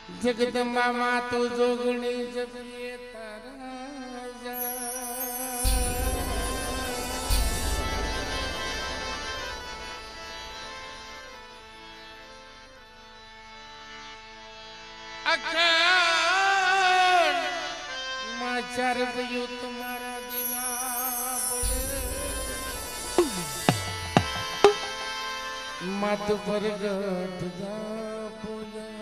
જગદંબા માં તો જોગણી જપીએ તારા અખંડ માં ચાર ભયું તમારા દીવા પડે માત પરગટ જા પૂજા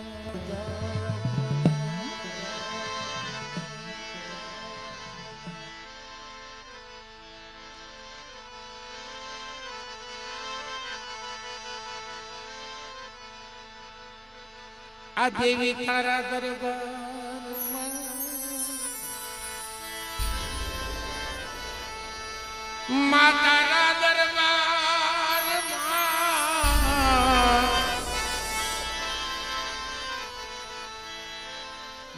આ દેવી તારા દરબારમાં માતાના દરબારમાં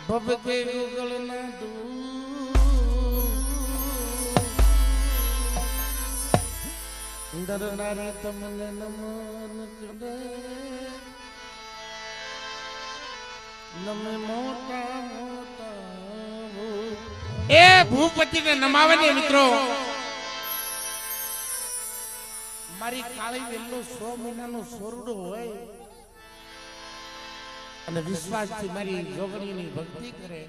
ભવકે ગુગલ ના દરનારી તમને નમન કરે નમે મોટા મોટા એ ભૂપતિને નમાવે ને મિત્રો મારી કાળી વેલ્લો 100 મહિનાનો સોરડો હોય અને વિશ્વાસથી મારી જોગણીની ભક્તિ કરે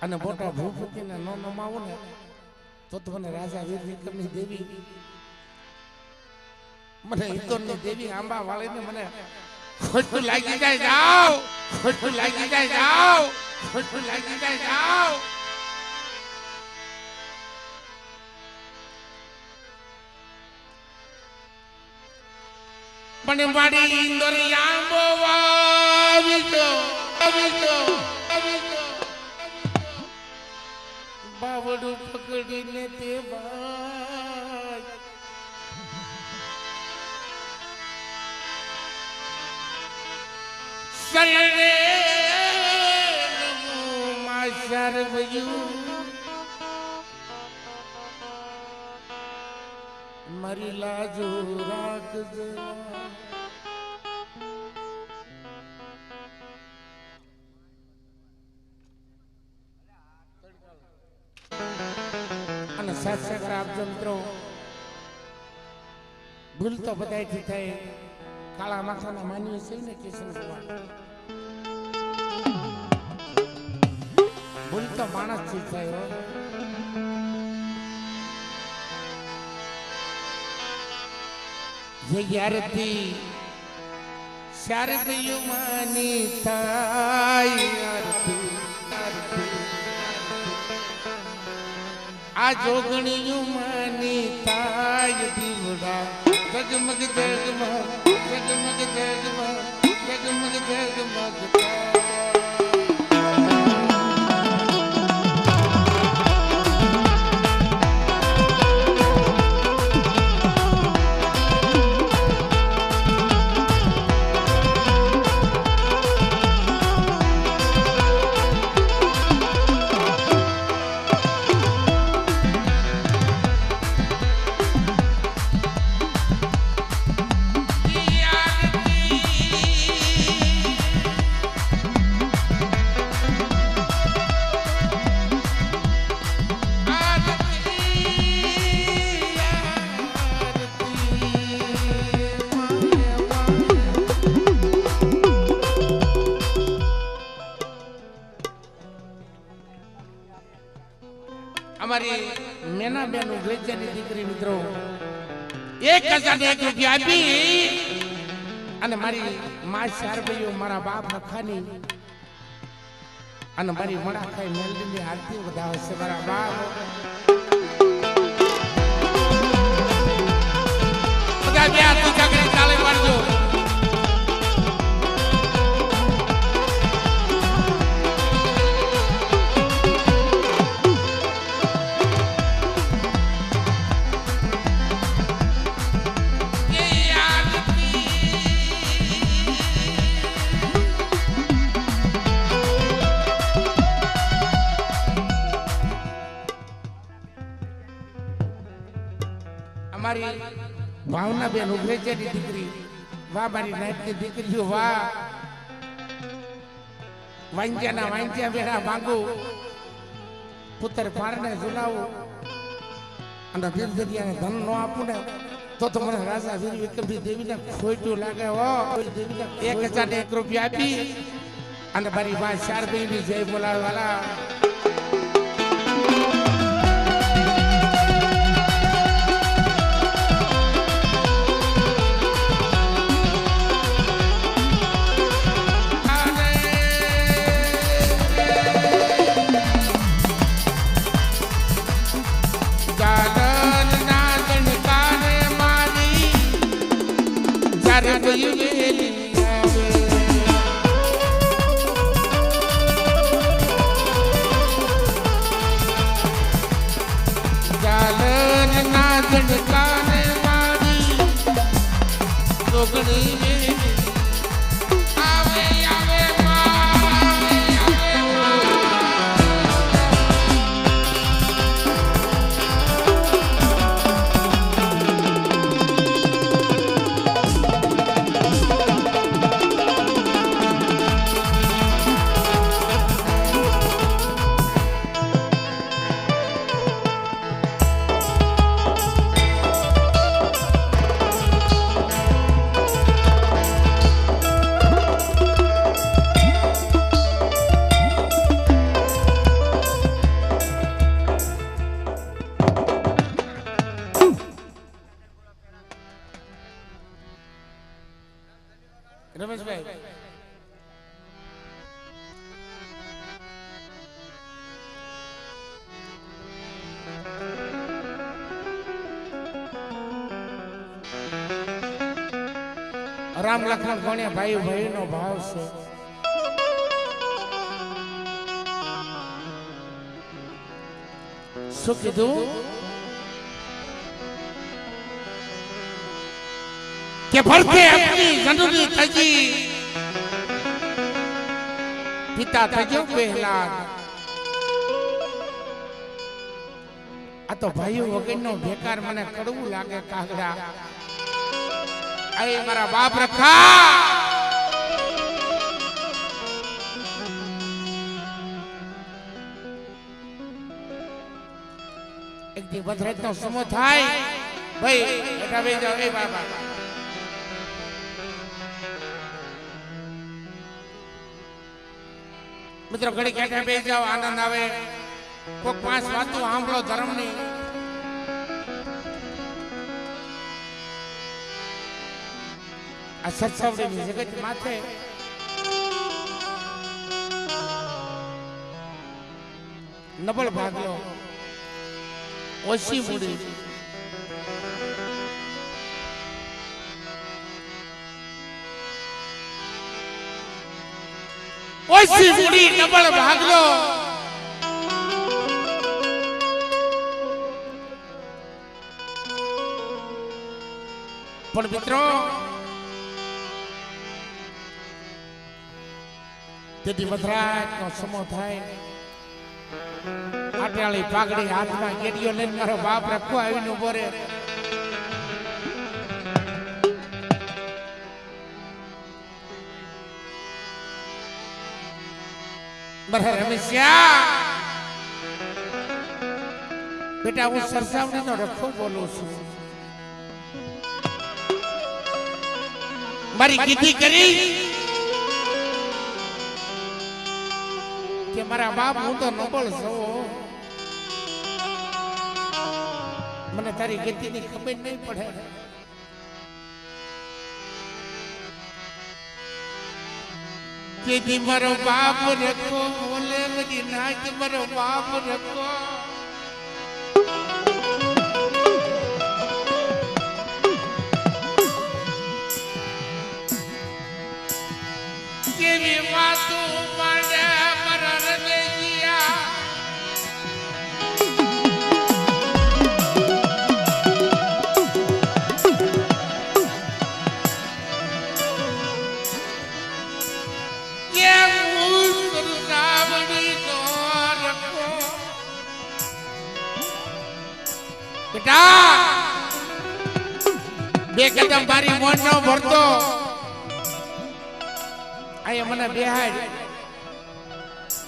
અને મોટા ભૂપતિને ન નમાવો ને તો મને રાજા વીર વિક્રમની દેવી મને હિતોની દેવી આંબા વાળીને મને ખોટું લાગી જાય જાઓ ખોટું લાગી જાય જાઓ ખોટું લાગી જાય જાઓ પણ મારી ઇન્દોર આંબો વાવીજો બાવડું પકડીને તે ભાઈ શરણે માં શરવયું મારી લાજો રાખજો અને સત્સંગ આપજો મિત્રો ભૂલ તો બધાથી થાય કાળા માથાના માનવી છે ને કિશન ભગવાન ભૂલ તો માણસ થી થાય જગ્યારથી શારદયું માની થાય આ જોગણીયું માની થાય દીવડા જગમગ જગમગ જગમગ જગમગ જગમગ જગમગ અમારી મેના બેન ઉગ્રેજાની દીકરી મિત્રો 1001 રૂપિયા આપી અને મારી મા શારભાઈઓ મારા બાપ નખાની અને મારી મણા ખાઈ મેલડીની આરતી વધાવે છે મારા બાપ બધા બે આરતી જાગરી ચાલે પાડજો અમારી ભાવના બેન ઉગ્રેજાની દીકરી વાહ મારી નાઈટની દીકરીઓ વાહ વાંચ્યાના વાંચ્યા બેડા માંગુ પુત્ર પારને ઝુલાવું અને વીરદરિયાને ધન નો આપું ને તો મને રાજા વીર વિક્રમસિંહ દેવીને ખોટું લાગે હો. દેવીને 1001 રૂપિયા આપી અને મારી બા શારભાઈની જય બોલાવવાલા રમેશભાઈ રામ લખન ગણ્યા ભાઈ ભાઈ નો ભાવ છે. શું કીધું કે ભરતે આપની જનની થજી પિતા થજો પહેલા. આ તો ભાઈઓ વગરનો બેકાર મને કડવું લાગે કાગડા. આ મારા બાપ રખા એક દી વધરાત નો સમો થાય ભાઈ બેઠા બે જાઓ. એ બાબા મિત્રો ઘડી કેઠા બે જાઓ આનંદ આવે. કોક 5 વાતો સાંભળો ધર્મની. આ સત્સવડીની જગત માથે નબળ ભાગલો ઓછી મૂડી ઓછી મૂડી નબળ ભાગલો પણ મિત્રો તેથી વધરાત નો સમો થાય. આટાળી પાઘડી હાથમાં કેડીઓ લઈને મારો બાપ રખો આવીને ઉભો રે. મારા રમેશિયા બેટા હું સરસાવણી નો રખો બોલું છું. મારી કીધી કરી કે મારા બાપ હું તો નબળ છું. મને તારી ગતિની ખબર નહીં પડે. કે મારો બાપ રખો બોલે બધી નાચ મારો બાપ રખો. કેવી વાતો માંડે મારા રમેશિયા. બે કદમ મારી મોન નો ભરતો આય મને બેહાડ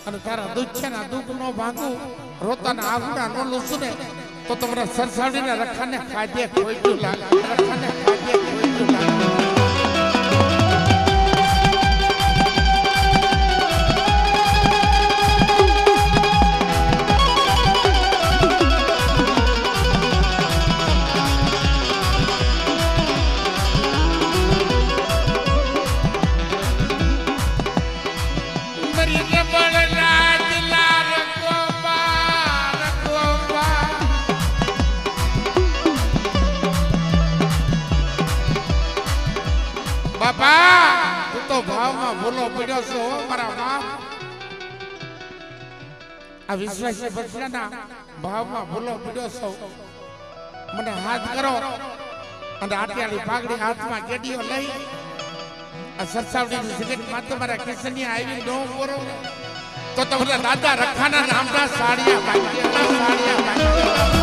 અને તારા દુઃખ છે ને દુઃખ નો ભાંગું રોતાના આંગણા નો લૂસું ને તો તમારા સરસાડીને રખાને ખાધે ખોઈતું લાગે રખાને ખાધે ખોઈતું લાગે બાપા તું તો ભાવમાં ભૂલો પડ્યો છો મારા બાપ આ વિશ્વાસી બચડાના ભાવમાં ભૂલો પડ્યો છો મને હાથ કરો અને આટિયાળી પાઘડી હાથમાં કેડીઓ લઈ આ સરસાવડીની સિગરેટ માં તમારા કિશનની આવી નો બોરો તો તમારા દાદા રખાના નામના સાડિયા બાંધ્યા સાડિયા બાંધ્યા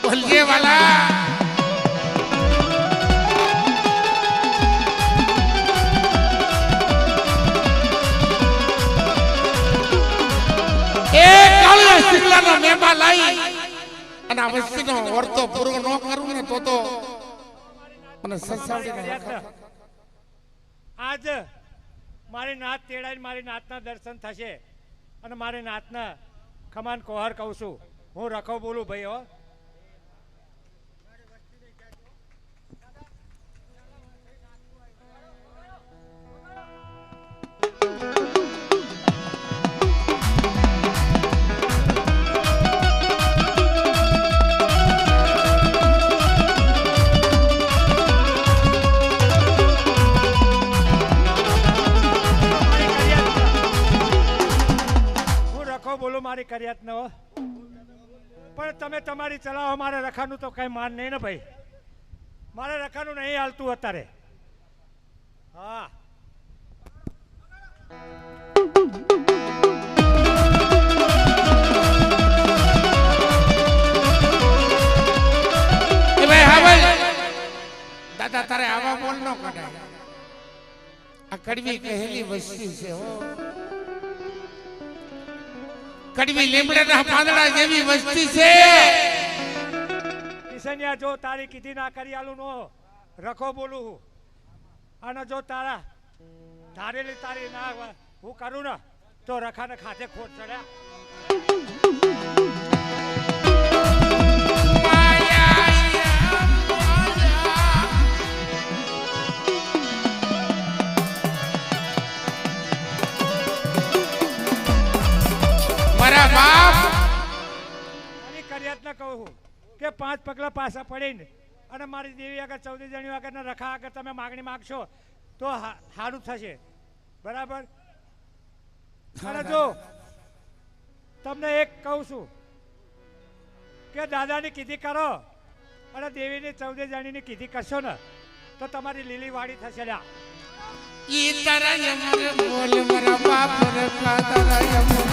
बोलिए वाला एक कालिया सिंगलाનો મેમા લાઈ અને આ વસ્તીનો વર્તો પૂરો ન કરું ને તો મને સંસાવડીને આજ મારી નાત તેડાઈને મારી નાતના દર્શન થશે અને મારી નાતના ખમાન કોહર કહું છું હું રખો બોલું ભાઈ હો બોલો મારી કર્યાત ન પણ તમે તમારી ચલાવો મારે રખાનું તો કઈ માન નહીં ને ભાઈ મારે રખાનું નહીં હાલતું અત્યારે હા દાદા તારે આવા બોલ ન કઢાય આ કડવી કહેલી વસ્તી છે હો કડવી લીમડાના પાંદડા જેવી વસ્તી છે કિશનિયા જો તારી કીધી ના કરી આલું નો રખો બોલું અને જો તારા ધારેલી તારી ના હું કરું ને તો રખાને ખાતે ખોટ ચડ્યા મારા બાપ મારી કર્યાત ન કહું કે 5 પગલા પાછા પડીને અને મારી દેવી આગળ 14 જણી આગળ રખા આગળ તમે માગણી માગશો તો સારું થશે બરાબર અને જો તમને એક કહું છું કે દાદાની કીધી કરો અને દેવીની 14 જણીની કીધી કરશો ને તો તમારી લીલી વાડી થશે લ્યા ઈ તારા યમરે બોલ મારા બાપ રે તારા યમરે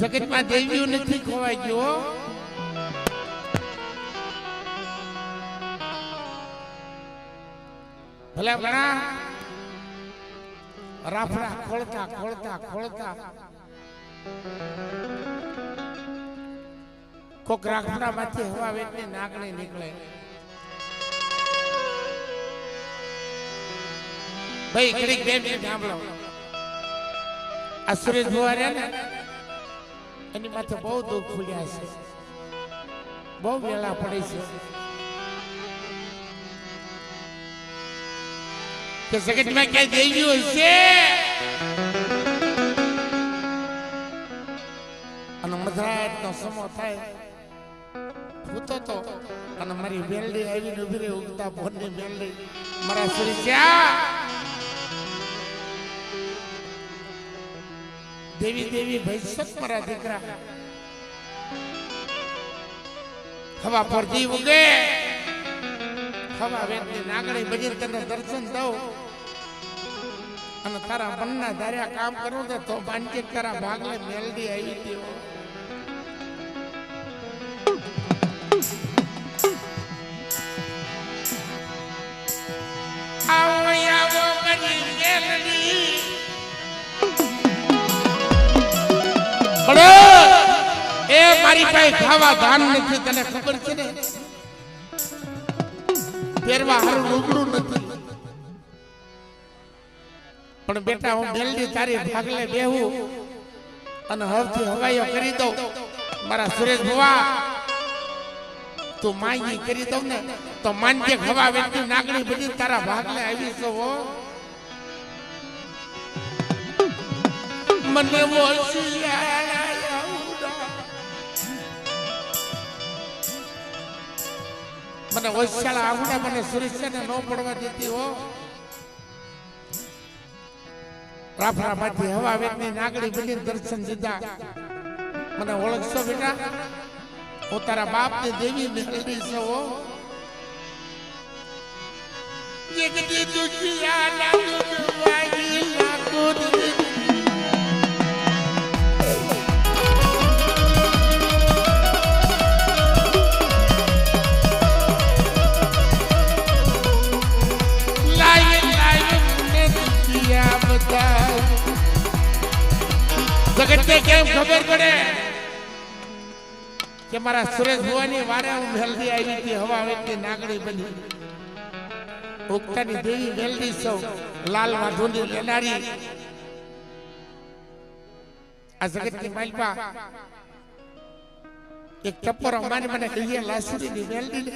જગતમાં દેવીઓ નથી ખોવાઈ ગયો ભલે ઘણા રાફડા ખોલતા ખોલતા ખોલતા કોક રાફડામાંથી હવા વેચની નાગણી નીકળે ભાઈ ઘડીક બે મિનિટ સાંભળો. આ સુરેશ ભુવા રહ્યા ને એની માથે બહુ દુઃખ ફૂલ્યા છે, બહુ વેળા પડી છે કે જગતમાં ક્યાંય દેવી હોય છે અને મધરાતનો સમો થાય ભૂતો તો અને મારી બેલડી આવીને ઉભી રહી ઉગતા ભોરની બેલડી મારા સુરેશિયા દેવી દેવી ભૈસક મારા દીકરા હવા પરથી ઉગે હવા વેતની નાગણી બજી તને દર્શન દઉં અને તારા મનના ધાર્યા કામ કરું તો બાંધે તારા ભાગલે મેલડી આવી હતી. એ મારી પાસે ખાવા ધાન નથી, તને ખબર છે ને, પહેરવા હારું લુગડું નથી, પણ બેટા હું મેલડી તારી ભાગલે બેહું અને હવથી હવાઈઓ કરી દઉં. મારા સુરેશ ભુવા તું માંગી કરી દઉં ને તો માનજે હવા વેચી નાગણી બધી તારા ભાગલે આવી છો. મને મને ઓછાળા આંગણા મને સુરેશને ન પડવા દેતી હો. રાફરામાંથી હવા વેચની નાગણી બની દર્શન દીધા. મને ઓળખશો બેટા? હું તારા બાપની દેવી મેલડી છું હો. જગતી દુખિયા લાગુ વાગી લાગુ જગતને કેમ ખબર પડે કે મારા સુરેશ ભુવાની વારે હું મેલડી આવી હતી હવા વેચની નાગણી બની ઉગતાની દેવી મેલડી સૌ લાલ માધુની લેનારી આ જગતની માલપા એક ટપ્પરો મારી મને કહીએ લાસુરીની મેલડી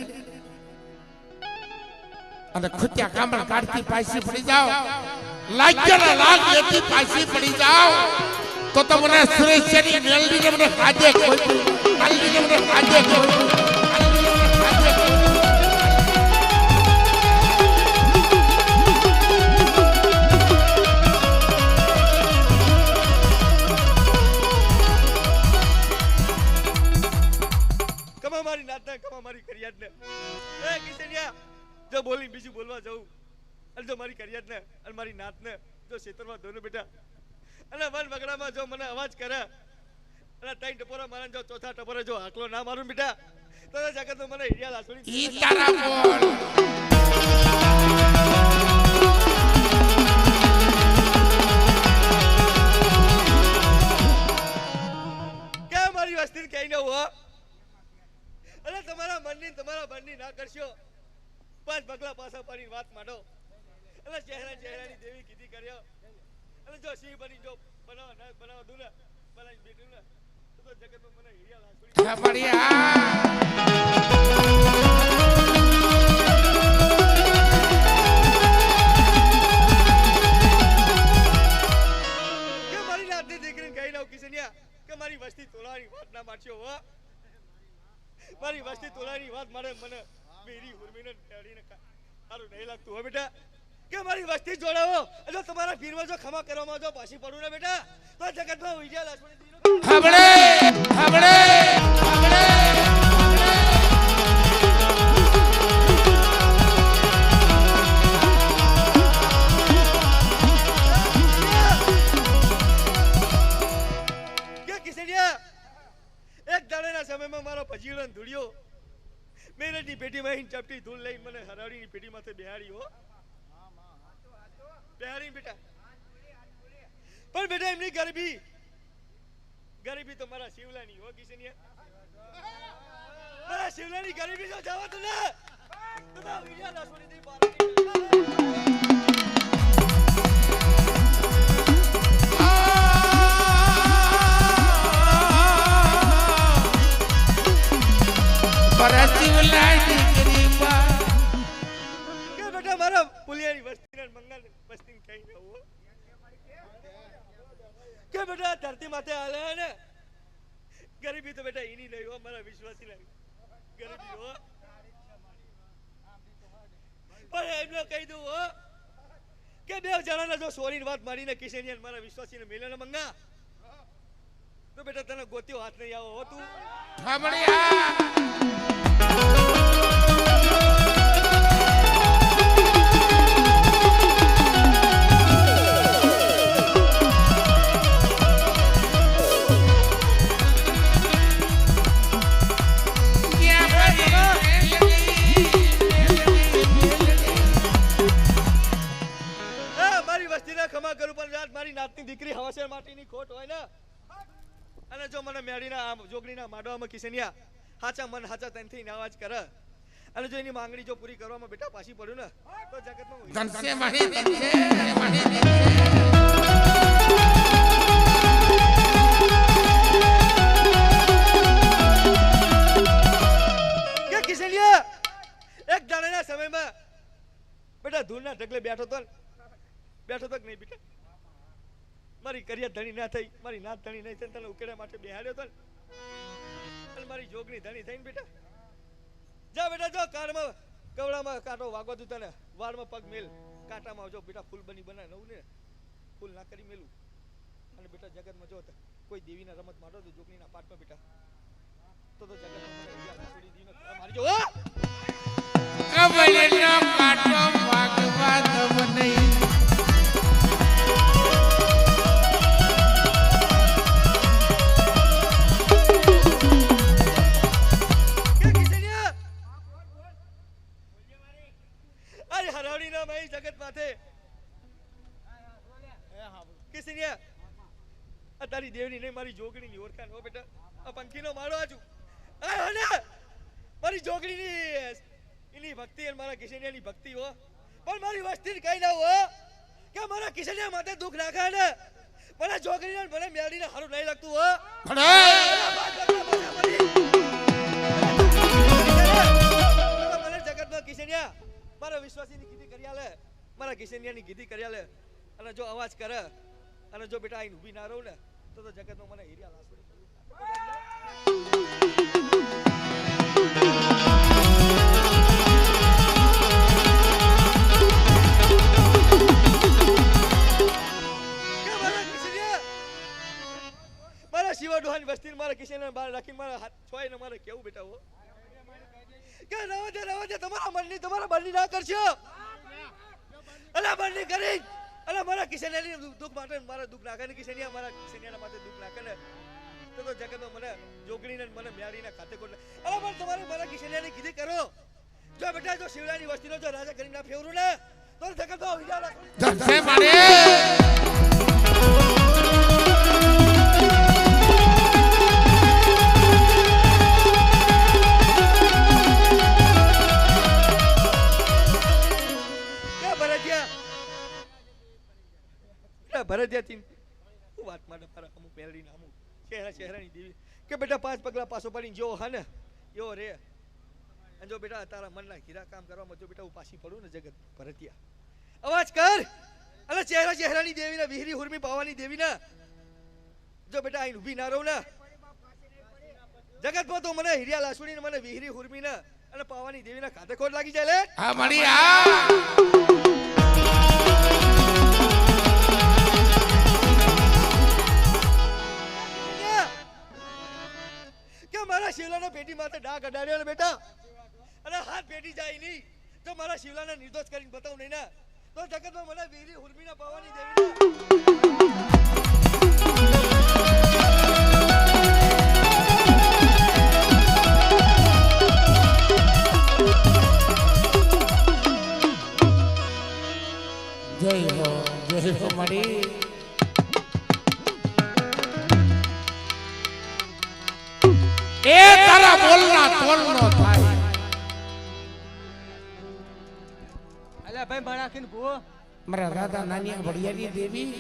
અને ખુત્યા કામળ કાઢતી પાછી પડી જાઓ, લાગ્યાના લાગ લેતી પાછી પડી જાઓ તો તમને સુરેશની મેલડીને મને કાજે કોઈ મેલડીને મને કાજે કોઈ કમા મારી નાતને કમા મારી કરિયાતને એ કિસનિયા જો બોલી બીજું બોલવા જાઉં અને જો મારી કરિયાતને અને મારી નાતને જો ખેતરમાં દોનો બેટા અને વન વગડામાં જો મને અવાજ કરે અને ત્રણ ટપોરા મારા જો ચોથા ટપોરે જો આકલો ના મારું બેટા તો જગત મને હિડિયા લાસોડી ઈ તારા બોલ કે મારી વસ્તી કઈ ન હો અને તમારા મનની તમારા બનની ના કરશો. 5 પગલા પાછા પાડીને વાત માંડો અને ચહેરાની દેવી કીધી કર્યો અને જો સિંહ બની જો બનાવ દઉં ને બનાવી બેઠું ને તો જગતમાં મને હિડિયા લાસોડી કે મારી નાતની દીકરીને કહી નાવ કિશનિયા કે મારી વસ્તી તોલાની વાત ના મારશો હો. મારી વસ્તી તોલાની વાત મારે મને મેરી ઉર્મીને ટેડીને સારું નહીં લાગતું હો બેટા કે મારી વસ્તી જોડાવો જો તમારા પીરમાં જો ખમા કરવામાં જો પાછી પડું ને બેટા તો જગતમાં ઉઈજા લાસોડી હાબળે હાબળે હાબળે કે કિશનિયા એક દાડેના સમયમાં મારો ભજીડો ધૂળ્યો મેરડની પેટીમાં ચપટી ધૂળ લઈ મને હરાડીની પેટીમાંથી બેહાડી હો બેહાડી બેટા. પણ બેટા એમની ગરીબી તો મારા શિવલાની હો કિશનિયા. મારા શિવલાની ગરીબી જો જવા તો ને તો વિડિયા લાસોડી દે પાર મારા શિવલાની ગરીબા કે બેટા મારા પુલિયાની વસ્તીને મંગલ વસ્તી કઈ ન હો કે બેટા ધરતી માથે હાલે ને ગરીબી તો બેટા એની નહીં હો મારા વિશ્વાસી નહીં ગરીબી હો પણ એમને કહી દઉં હો કે બે જણાના જો સોરીની વાત મારીને કિશનિયાન મારા વિશ્વાસીને મેલે ને મંગા તો બેટા તને ગોત્યો હાથ નહીં આવો હો તું સાંભળ્યા ખમા કરું પણ રાત મારી નાતની દીકરી હવાસેર માટીની ખોટ હોય ને અને જો મને મેળીના જોગણીના માડવામાં કિશનિયા હાચા મન હાચા તનથી અવાજ કરે અને જો એની માંગણી જો પૂરી કરવામાં બેટા પાછી પડ્યું ને તો જગતમાં ધનસે મારી ધનસે કે કિશનિયા એક દાડાના સમયમાં બેટા ધૂળના ઢગલે બેઠો તો નહીં બેટા મારી કરિયા ધણી ના થઈ મારી નાત ધણી નહીં થઈ તને ઉકેડવા માટે બેહાડ્યો તો અને મારી જોગણી ધણી થઈને બેટા જા બેટા જો કારમાં કવડામાં કાંટો વાગો તું તને વાળમાં પગ મેલ કાંટામાં જો બેટા ફૂલ બની બનાય નવું ને ફૂલ ના કરી મેલું અને બેટા જગતમાં જો કોઈ દેવીના રમત માંડો તો જોગણીના પાઠમાં બેટા તો જગતમાં છોડી દીને મારી જો કબલનો કાટો વાગવા દમ નહીં જગત માથે કિશનિયા તારી દેવની નહીં મારી જોગણીની ઓળખાણ હો બેટા આ પંખીનો માળો આજુ મારી જોગણીની એની ભક્તિ અને મારા કિશનિયાની ભક્તિ હો પણ મારી વસ્તી કઈ ના હો કે મારા કિશનિયા માથે દુઃખ નાખે ને મને જોગણીને મને મેળીને હારું નહીં લાગતું હો મને જગતમાં કિશનિયા મારા વિશ્વાસીની કીધી કરી આલે મારા કિશનિયાની કીધી કરી આલે અને જો અવાજ કરે અને જો બેટા આઈને ઊભી ના રહું ને તો જગતમાં મને હીરિયા લાસડી મારા શિવા ડોહાની વસ્તીને મારા કિશનિયાને બહાર રાખીને મારા હાથ છોઈને મારે કેવું બેટા હો કે રવા દે તમારા મનની તમારા બરની ના કરશો અલા બરની કરી અલા મારા કિશનિયાની દુઃખ માટે મારા દુઃખ નાખે ને કિશનિયા મારા કિશનિયાના માટે દુઃખ નાખે ને તો જગતમાં મને જોગણીને મને મેળીને ખાતે કોટ અલા પણ તમારે મારા કિશનિયાની કીધી કરો જો બેટા જો શિવલાની વસ્તીનો જો રાજા કરી ના ફેવરું ને તો જગતમાં વિચાર રાખો ધનસે મારે ભરતિયાથી હું વાત માટે મારા અમુક મેળડીને અમુક ચહેરાની દેવી કે બેટા 5 પગલા પાછો પડીને જેવો હા ને એવો રે અને જો બેટા તારા મનના હીરા કામ કરવામાં જો બેટા હું પાછી પડું ને જગત ભરતિયા અવાજ કર અને ચહેરાની દેવીને વિહરી હુરમી પાવાની દેવીને જો બેટા આઈને ઊભી ના રહું ને જગતમાં તો મને હીરિયા લાસુડીને મને વિહરી હુરમીને અને પાવાની દેવીના ખાતે ખોટ લાગી જાય લે હા મળી આ મારા શિવલાના પેટી માથે ડાક અડાડ્યો ને બેટા અને હાથ પેટી જાય નહીં તો મારા શિવલાને નિર્દોષ કરીને બતાવું નહીં ને તો જગતમાં મને વીરી હુરમીના પાવાની દેવી જય હો મળી એ તારા બોલના તોલનો થાય અલ્યા ભાઈ મારાખીન ભૂ મારા રાધા નાની વડિયાની દેવી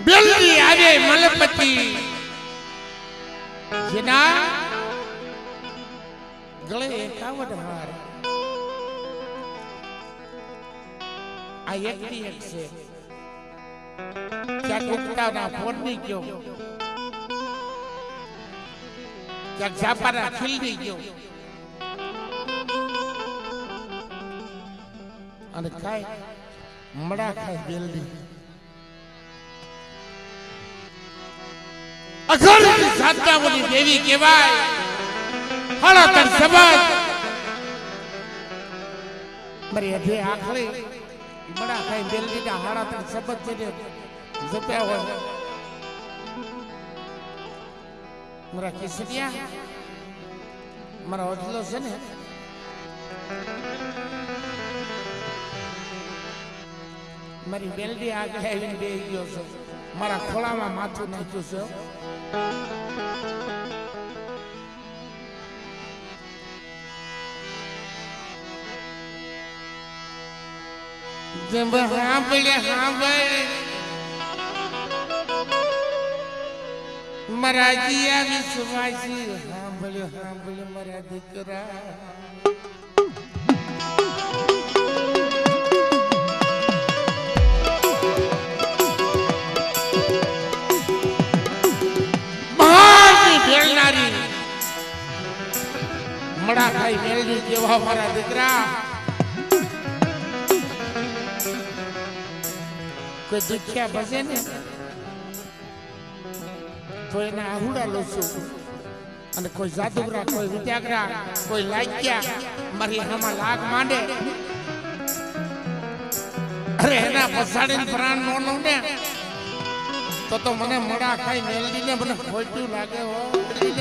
બેલડી આવે મલપતિ જેના ગળે 51 હાર આ એકની એક છે ક્યાંક ઉગતાના ફોન ની ગયો ક્યાંક ઝાપાના ખીલની ગયો અને ખાય મડા ખાય બેલડી અઘોરની સાધનાઓની દેવી કહેવાય હળતર સબત મારી અધે આખલી મડા ખાઈ બેલડીના હળતર સબત જેને જપ્યા હોય મારા કિસડિયા મારા ઓજલો છે ને મારી બેલડી આગળ આવીને બેસી ગયો છે મારા ખોળામાં માથું નાખ્યું છે જેમ સાંભળે મારા જીયા વિશ્વાસી સાંભળ્યો મારા દીકરા મડા ખાઈ મેળવી કેવા મારા દીકરા કોઈ દુખ્યા બસે ને તો એના આહુડા લોસું અને કોઈ જાદુગરા કોઈ વિદ્યાગ્રા કોઈ લાગ્યા મારી હામાં લાગ માંડે અરે એના પસાડીને પ્રાણ નો ને તો મને મડા ખાઈ મેળવીને મને ખોટું લાગે હો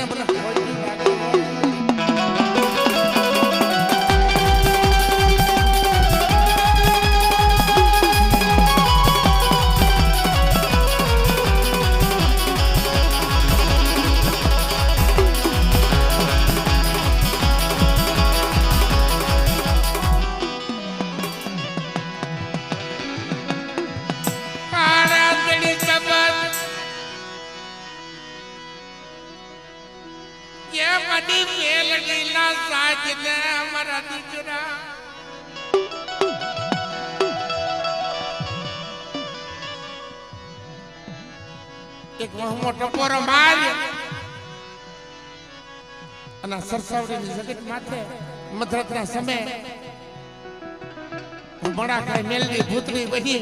મને ખોટું લાગે હો એક મોટો પોરો માર્યો અને સરસાવડીની જગત માથે મધરતના સમય હું મડા ખાઈ મેલડી ભૂતની બની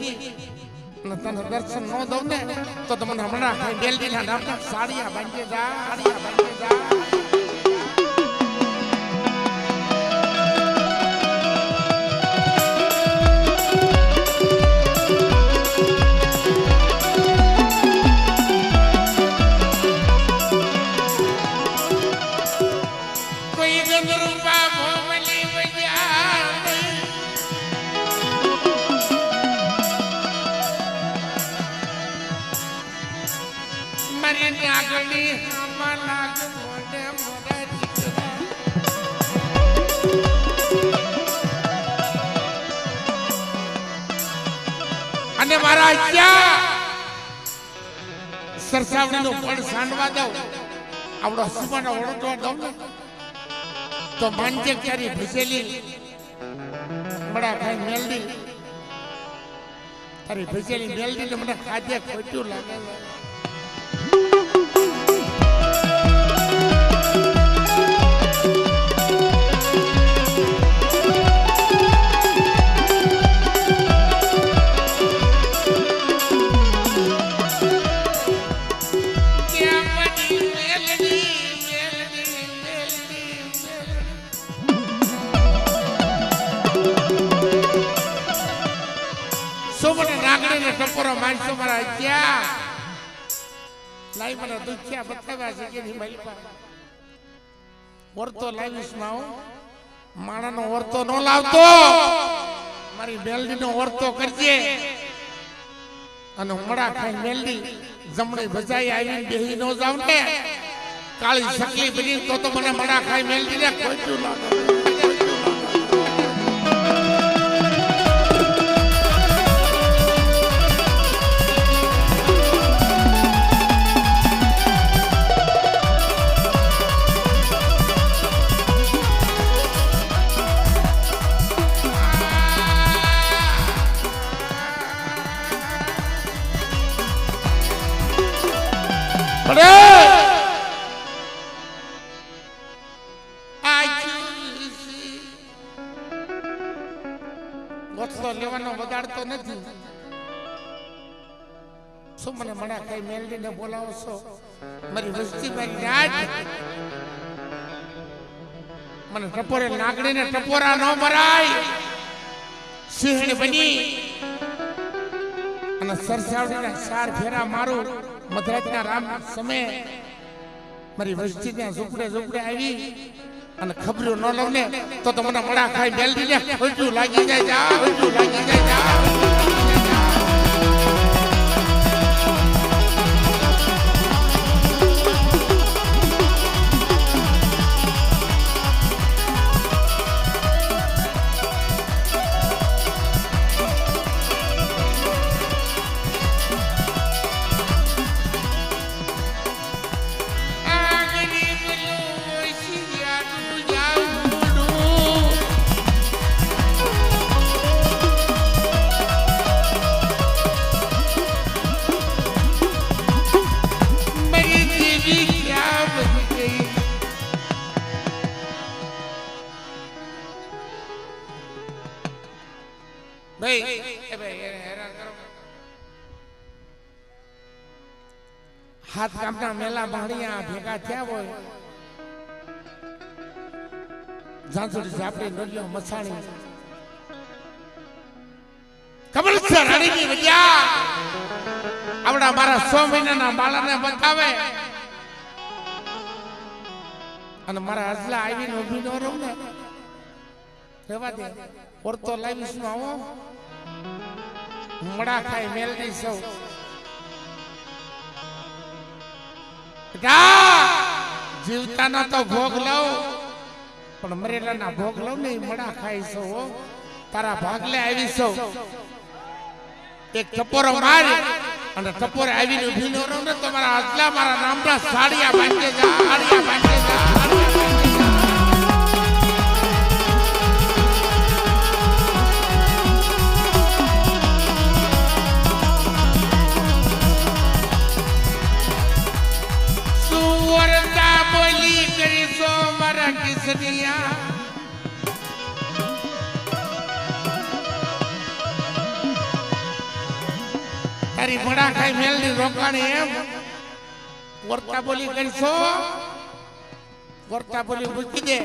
અને તને દર્શન ન દઉં ને તો તમને મડા ખાઈ મેલડીના નામના સાડિયા બાંધી જા અને મારા ક્યાં સરસાવડીનો પણ સાંડવા દઉં આવડો હસવાનો ઓળખવા દઉં ને તો માનજે ક્યારે ભસેલી મડા ખાઈ મેલડી તારી ભસેલી મેલડી ને મને ખાધે ખોટું લાગે ટપોરો માણસો મારા ક્યાં લાઈ મને દુખ્યા બતાવ્યા છે કે નહીં મારી પાસે વર્તો લાવીશ માં હું માણાનો વર્તો ન લાવતો મારી મેલડીનો વર્તો કરજે અને મડા ખાઈ મેલડી જમણી ભજાઈ આવીને બેહી ન જાવ ને કાળી શકલી બની તો મને મડા ખાઈ મેલડી ને ખોટું લાગે પડે ગોથલો લેવાનો બગાડતો નથી. શું મને મણા કઈ મેલડીને બોલાવો છો? મારી વસ્તી મારી રાજ મને ટપોરે નાગડીને ટપોરા ન મરાય. સિંહણ બની અને સરસાવડીના 4 ફેરા મારું મધરાજના રામ સમય મારી વસ્તીને ઝૂંપડે ઝૂંપડે આવી અને ખબરો ન લઉં ને તો મને મડા ખાઈ મેલડીને ખોટું લાગી જાય. જા ખોટું લાગી જાય. જા હાથ કામના મેલા ભાણિયા ભેગા થયા હોય ઝાંઝુડી ઝાપડી નોલિયો મસાણી કમળ છે રાણીની વજ્યા આવડા મારા 100 મહિનાના બાળાને બતાવે અને મારા હસલા આવીને ઊભી ન રહું ને રેવા દે. ઓરતો લાવીશ નો આવો મડા ખાઈ મેલડી સૌ જીવતાનો તો ભોગ લઉં પણ મરેલાના ભોગ લઉં ને મડા ખાઈ સૌ. તારા ભાગલે આવી સૌ એક ટપોરો મારી અને ટપોરે આવીને ઊભી ન રહું ને તો મારા હસલા મારા નામના સાડિયા બાંધે જા. સાડિયા બાંધે જા. કિસનિયા તારી મડા ખાઈ મેલની રોકાણી એમ વર્તા બોલી કરશો. વર્તા બોલી મૂકી દે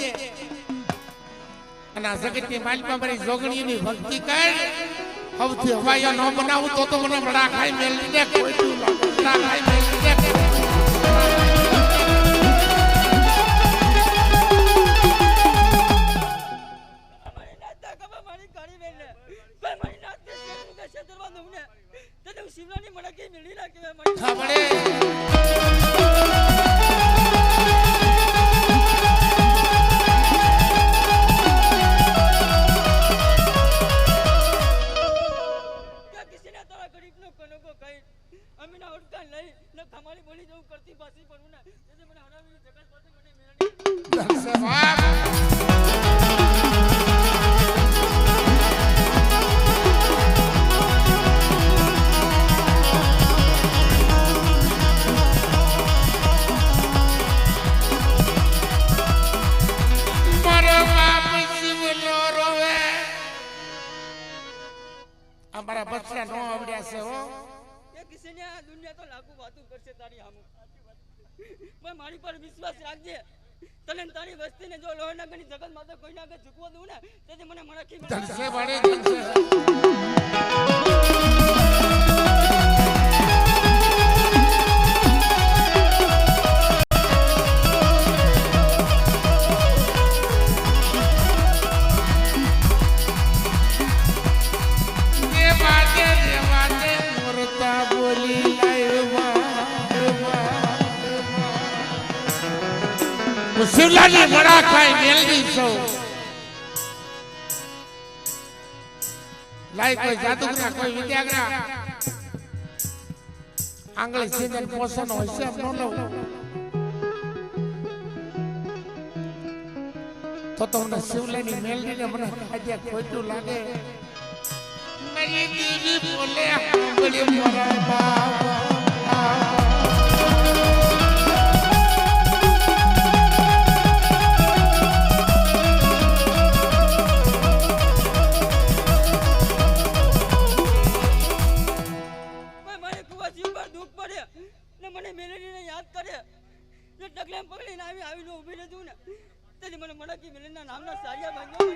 અને આ જગતની માલિકા મારી જોગણીની ભક્તિ કર. હવથી હવાયો ન બનાવું તો મને મડા ખાઈ મેલની દે. કોઈ મડા ખાઈ મેલની દે. અમારા બચ્ચા નો આવડ્યા છે હો. એ કિસને આ દુનિયા તો લાગુ વાતું કરશે તારી સામે પણ મારી પર વિશ્વાસ રાખજે. તને તારી વસ્તીને જો લોહનગરની જગત માતા કોઈને આગળ ઝૂકવા દઉં ને તેથી મને મરાઠી જલસે વાળે જલસે. શિવલાની મડા ખાઈ મેલડી સૌ લાઈ કોઈ જાદુગરા કોઈ વિદ્યાગરા આંગળી સીધન પોષણ હોય છે એમ ન લઉં તો મને શિવલાની મેલડીને મને આજે ખોટું લાગે. મારી દેવી બોલે સાંભળે મારા બાબા ને મને મેલેડીને યાદ કરે ને ટકલે પકડીને આવીને ઊભી રહેતું ને તેથી મને મણકી મેલેડીના નામના સારિયા ભાંગ્યો.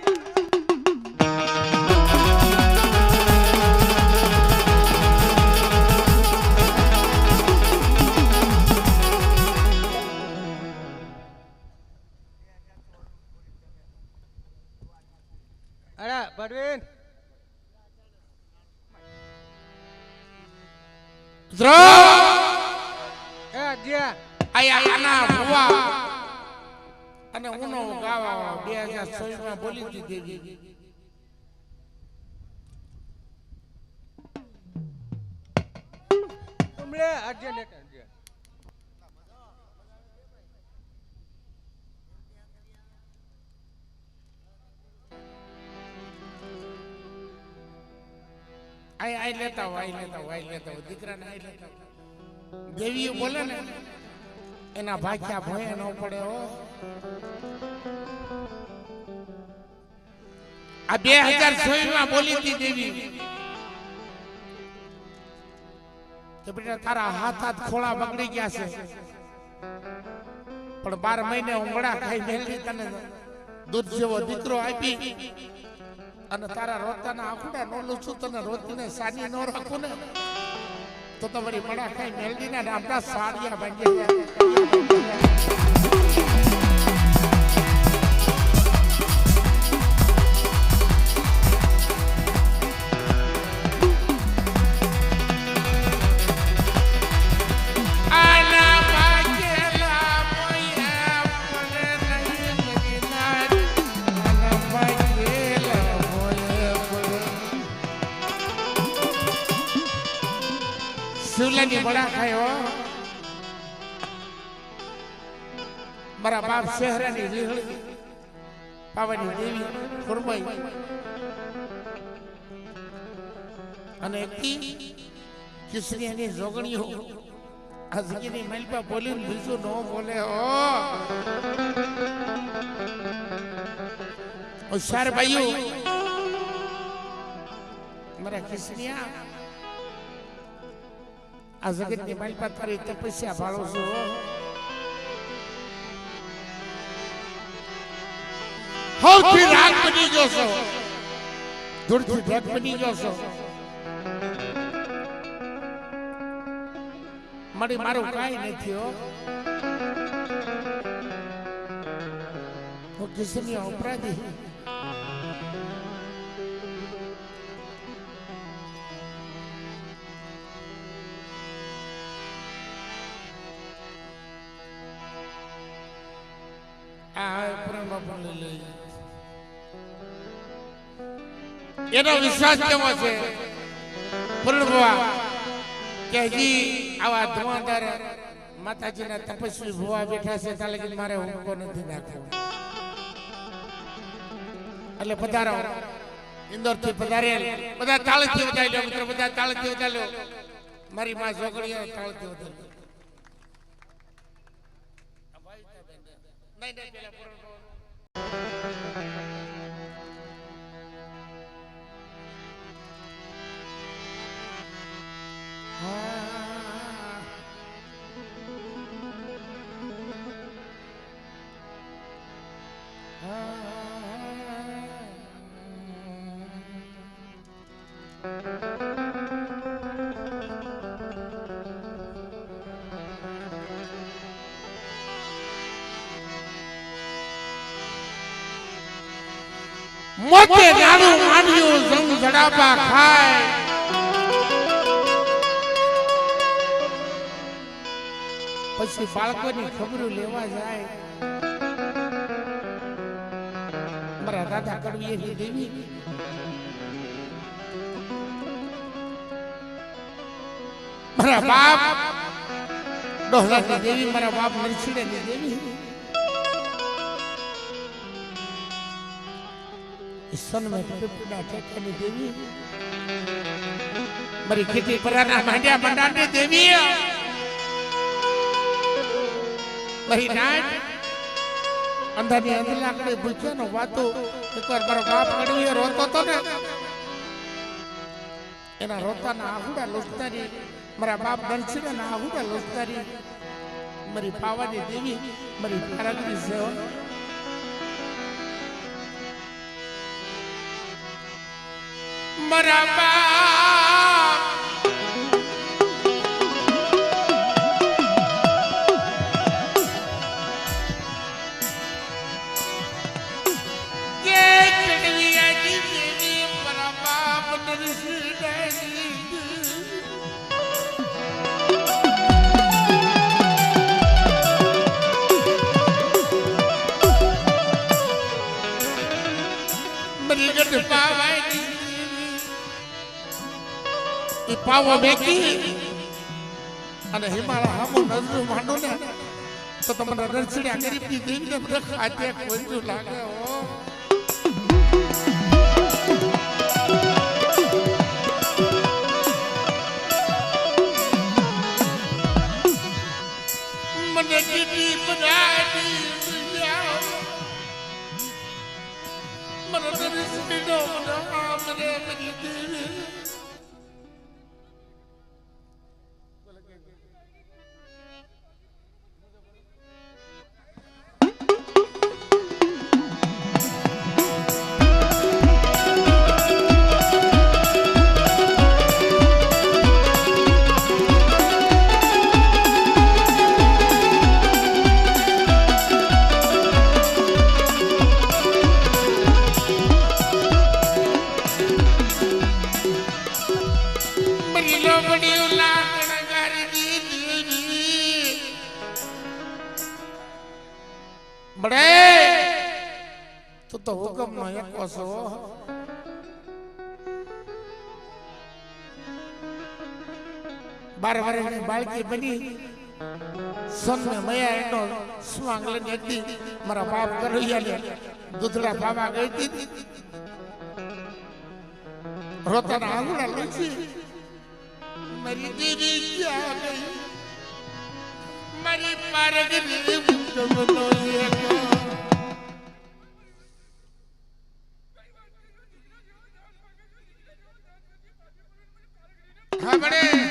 અરે પરવીન એ જ્યા આના ભુવા અને ઉનો ગાવા 2026 માં બોલી દીધી. ઉમલે અર્જે ને આઈ લેતા દીકરાને આઈ લેતા. દેવીઓ બોલે ને એના ભાગ્યા ભોય ન પડે હો. આ 2026 માં બોલી હતી દેવી કે બેટા તારા હાથ ખોળા બગડી ગયા છે પણ 12 મહિને ઉંગડા ખાઈ મેલી તને દૂધ જેવો દીકરો આપી અને તારા રોતાના આંખડા નો લૂછું તને રોતીને સાની નો રાખું ને તો તમારી મડા ખાઈ મેલડીના નામના સાડિયા ભાંગી શિવલાની બડા ખાયો મારા બાપ શહેરાની લીહળી પાવાની દેવી ફરમાઈ અને કિસરીયાની જોગણીઓ આ જગીની મલપા બોલીને બીજું નો બોલે હો. હોશિયાર ભાઈઓ મારા કિસરીયા આ જગતની માલપા તારી તપસ્યા ભાળો છો. સૌથી રાગ બની ગયો છો, દૂરથી ઢેક બની ગયો છો. મારું કાંઈ નથી હો. હું કિસની અપરાધી એનો વિશ્વાસ કેવો છે પૂર્ણભવા કે હજી આવા ધુઆધાર માતાજીના તપસ્વી ભુવા બેઠા છે ત્યાં લગી મારે હુંકો નથી નાખવો. એટલે પધારો ઇન્દોર થી પધારેલ બધા તાળથી વધાઈ લો મિત્રો, બધા તાળથી વધાઈ લો. મારી માં જોગણીઓ તાળથી વધાઈ લો. નહીં પેલા પૂર્ણભવા મોતે નાનું માન્યું જંગ જડાપા ખાય પછી બાળકોની ખબરો લેવા જાય. મારા દાદા કડવીએ દેવી મારા બાપ ડોહલાની દેવી મારા બાપ નરસિંહની દેવી सन में पिपड़ा टेकनी देवी मरी खेती पराना मांडिया मंडाने देवी मरी नाट अंधानी अंदर लाकड़े पूछे नो वातो एक बार मारो बाप कड़वी रोतो तो ने एना रोता ना आहुड़ा लुटतानी મારા બાપ દર્શને ના હું લોસ્તારી મારી પાવાની દેવી મારી પારગની સેવા મારા બાપ કે કડવિયાજી દેવી મારા બાપ દર્શને પાવો બેકી અને હિમાલય હામો નજરો માંડો ને તો તમને રણછીડ્યા ગરીબની દેવીને બધા ખાતે કોઈ લાગે હો મને કીધી બનાવી મને રણછીડો બના મને મારી દેવી તું તો હુકમ નો એકો છો બાર વર્ષની બાળકી બની સોનમે મયા એનો સ્વાંગલે એકદી મારા બાપ કરોયા દૂધડા બાબા ગઈ હતી રોતાના આંગણા લઈ મારી દેવી ક્યાં ગઈ મારી પારગની મુકમનો એકો ખબરે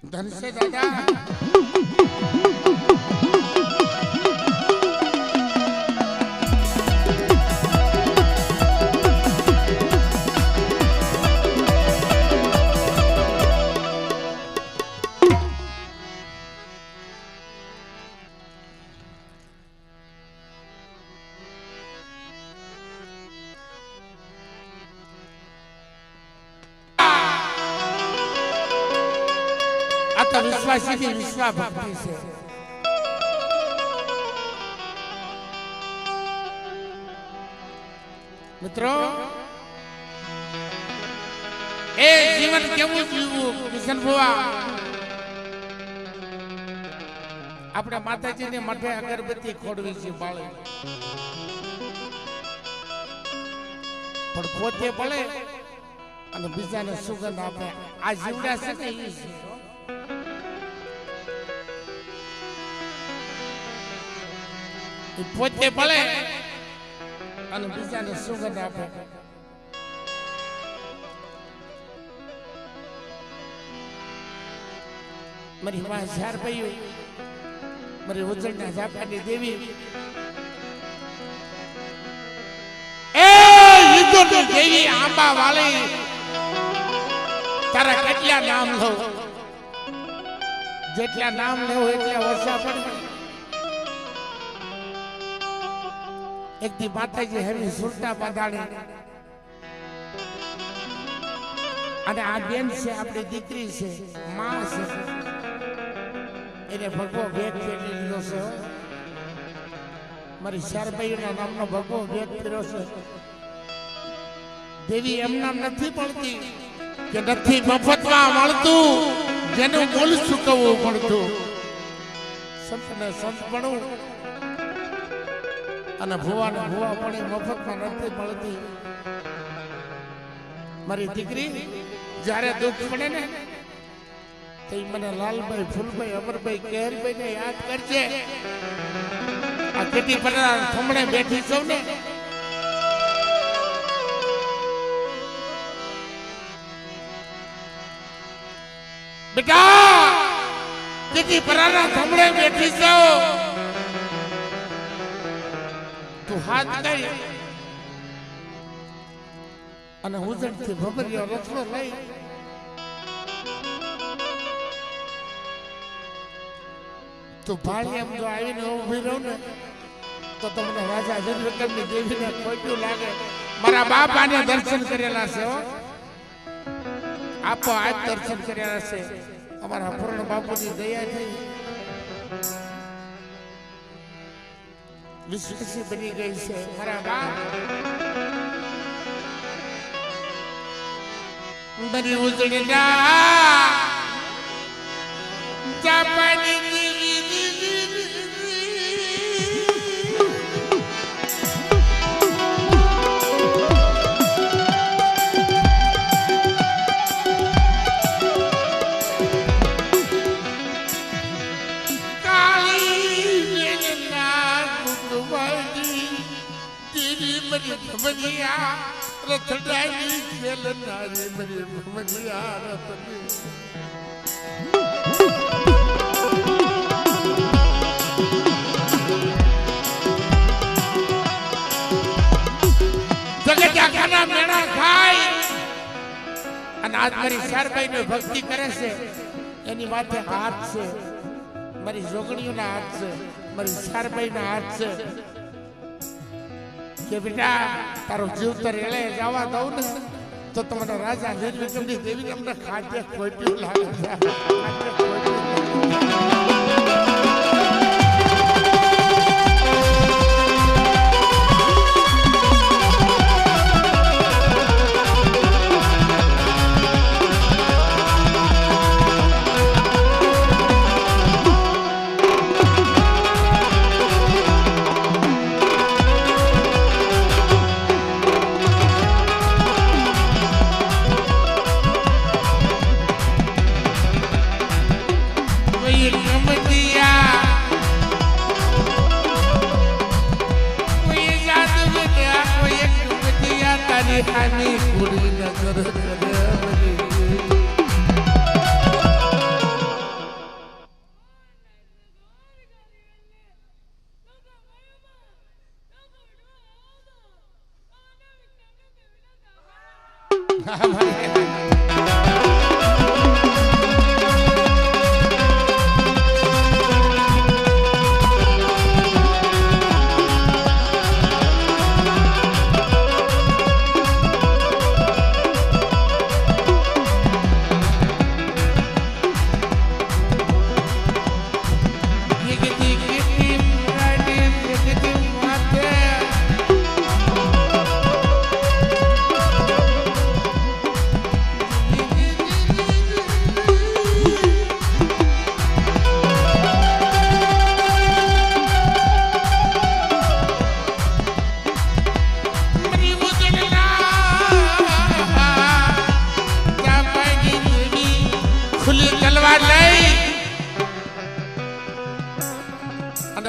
धन से दादा વિશ્વાસી વિશ્વા ભક્તિ છે મિત્રો એ જીવન કેવું જીવવું કિશન ભુવા આપણે માતાજીને મઠે અગરબત્તી ખોડવી છે બાળી પણ પોતે ભલે અને બીજાને સુગંધ આપે આ જીવડા છે ને એ છે પોતે ભલે અને બીજાને સુગંધ આપે મારી માં ઝાર પૈયું મારી ઉજળના ઝાપાની દેવી એ યુદ્ધની દેવી આંબા વાળી તારા કેટલા નામ લઉં જેટલા નામ લેવું એટલા ઓછા પડે એક દી માતાજી હેવી સુલતા બાંધાણી અને આ બેન છે આપણી દીકરી છે માં છે એને ભગવો ભેગ ફેરી લીધો છે હો. મારી શારબાઈના નામનો ભગવો ભેગ ફેર્યો છે. દેવી એમના નથી મળતી કે નથી મફતમાં મળતું, જેનું મૂળ ચૂકવવું પડતું. સંતને સંત બનવું અને ભુવાને ભુવા પણ મફતમાં નથી મળતી. મારી દીકરી જ્યારે દુઃખ પડે ને તો મને લાલભાઈ, ફૂલભાઈ, અમરભાઈ, કેહરભાઈ ને યાદ કરજે. આ કેટલી પરના થમણે બેઠી છું ને, બેટા કેટલી પરાના થમણે બેઠી છો. તું હાથ કરી અને ઉજળથી ભમરિયો રથડો લઈ તું ભાળી એમ જો આવીને ઊભી રહું ને તો તમને રાજા જગદંબની દેવીને ખોટું લાગે. મારા બાપાને દર્શન કરેલા છે હો, આપો આપ દર્શન કરેલા છે. અમારા પૂર્ણ બાપુની દયા થઈ વિશ્વાસી બની ગઈ છે. મારા બાપ બની ઉજળી ના જાપાની ભમરિયા રથડાની ખેલનારી મરી ભમરિયા રથડી. જગત આખાના મેણા ખાય અને આજ મારી શારબાઈની ભક્તિ કરે છે. એની માથે હાથ છે, મારી જોગણીઓના હાથ છે, મારી શારબાઈના હાથ છે કે બેટા તારો જીવ તો રેલે જવા દઉં ને તો તમને રાજા નિર્વિક્રમની દેવી અમને ખાદ્ય ખોટ્યું લાગે છે. ખાદ્ય ખોટ્યું.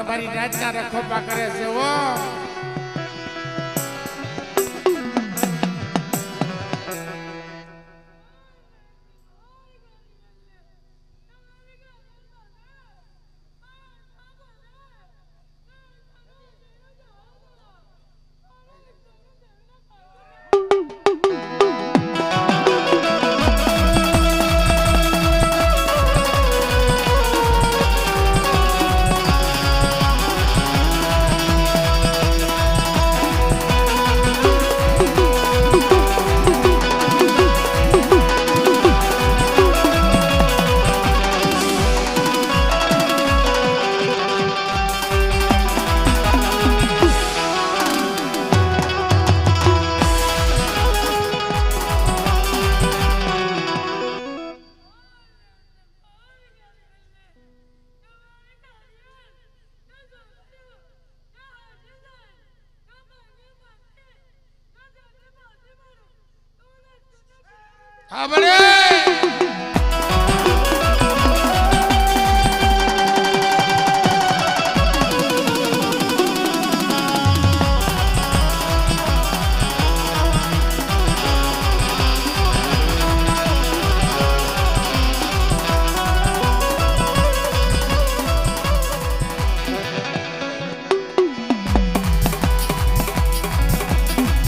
મારી રાતના રખોપા કરે છે. ઓ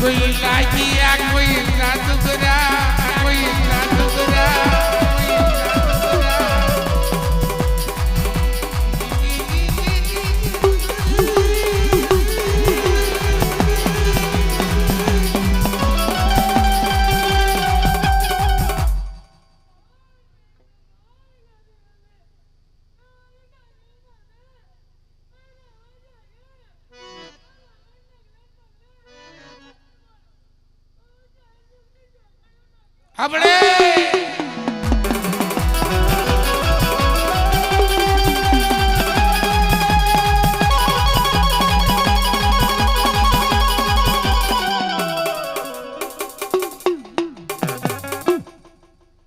કોઈ લાગી કોઈ ના દુગરા કોઈ ના દુગરા આપણે